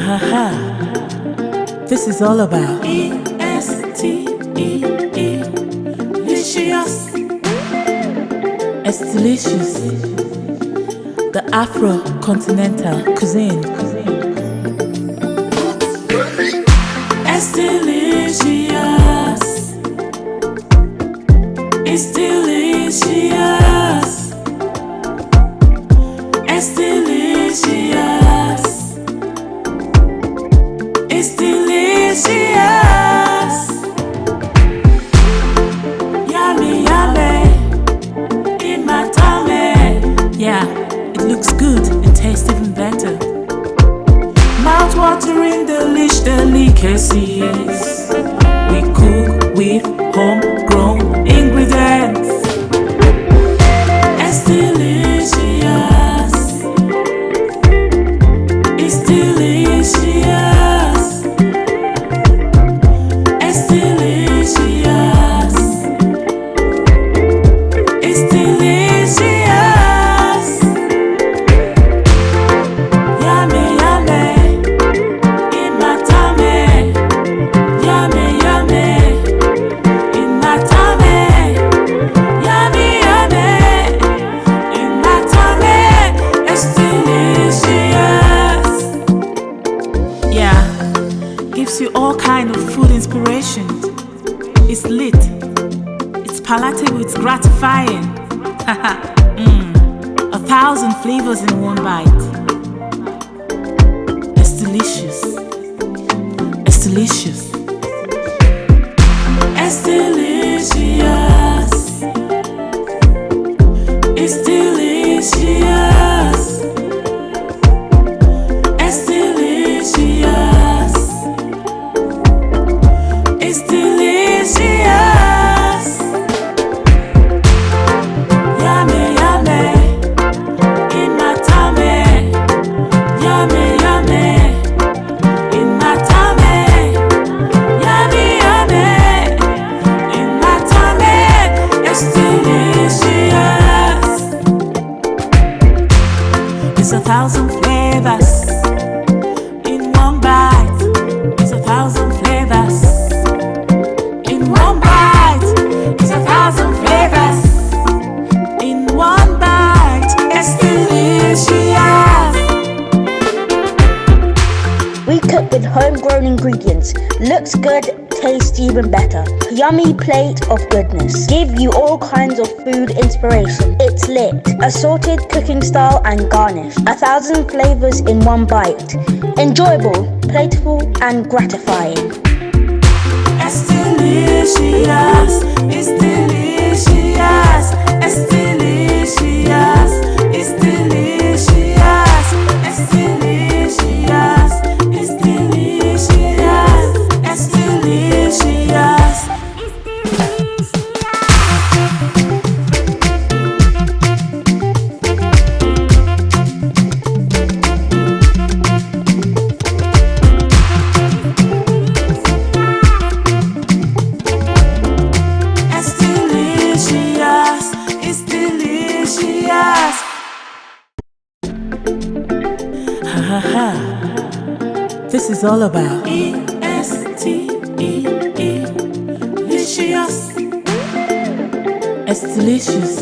ha ha. This is all about EsteeLicious, the Afro-continental cuisine. EsteeLicious, EsteeLicious, EsteeLicious, EsteeLicious. Yummy, yummy, in my tummy. Yeah, it looks good and tastes even better. Mouth-watering delicacies. We cook with homegrown ingredients. EsteeLicious, EsteeLicious, EsteeLicious, EsteeLicious. Yummy, yummy, in my tummy. Yummy, yummy, in my tummy. Yummy, yummy, in my tummy. EsteeLicious. Yeah, gives you all kind of food inspiration. It's lit, it's palatable, it's gratifying. 1,000 flavors in one bite. EsteeLicious, EsteeLicious. EsteeLicious, EsteeLicious, EsteeLicious, EsteeLicious. Yummy, yummy, in my tummy. Yummy, yummy, in my tummy. Yummy, yummy, in my tummy. EsteeLicious. It's 1,000 flavors in one bite. It's 1,000 flavors in one bite. It's 1,000 flavors in one bite. EsteeLicious. We cook with homegrown ingredients. Looks good, tastes even better. Yummy plate of goodness. Give you all kinds of food inspiration. It's lit. Assorted cooking style and garnish. 1,000 flavors in one bite. Enjoyable, playful and gratifying. EsteeLicious, EsteeLicious, EsteeLicious, EsteeLicious, EsteeLicious, EsteeLicious, EsteeLicious. EsteeLicious, EsteeLicious. Ha ha ha. This is all about EsteeLicious, EsteeLicious,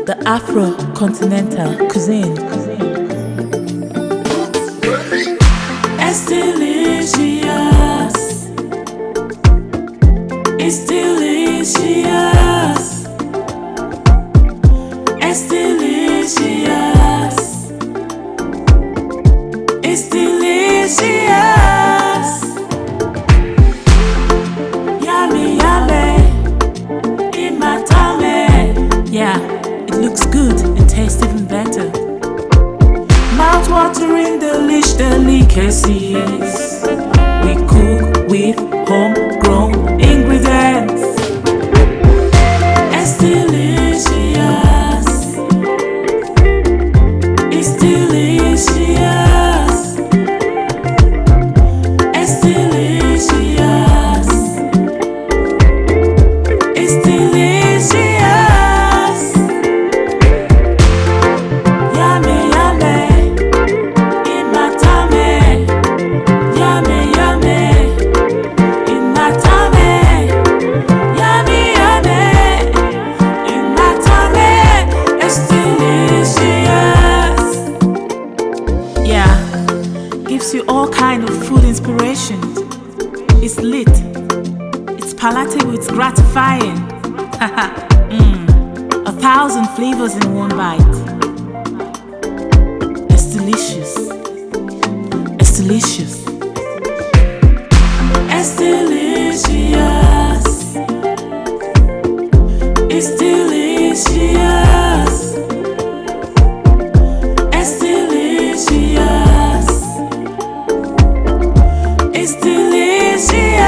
the Afro-continental cuisine. EsteeLicious, EsteeLicious, EsteeLicious, EsteeLicious. Yummy, yummy, in my tummy. Yeah, it looks good and tastes even better. Mouth-watering delicacies. We cook with homegrown ingredients. EsteeLicious, EsteeLicious, EsteeLicious, EsteeLicious. Yummy, yummy, in my tummy. palatable, it's gratifying. 1,000 flavors in one bite. It's delicious. It's delicious. It's delicious. It's delicious. It's delicious. It's delicious.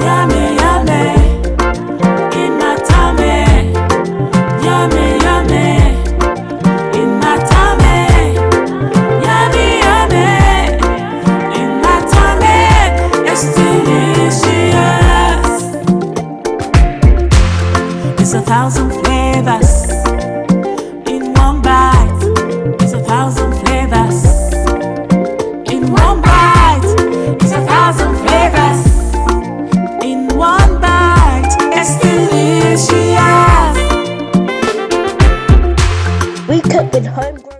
Yummy, yummy. In my tummy. Yummy, yummy. In my tummy. Yummy, yummy. In my tummy. It's delicious. It's 1,000 flavors in one bite. It's 1,000 flavors in one bite. It's 1,000 flavors in one bite. It's delicious. We cook with homegrown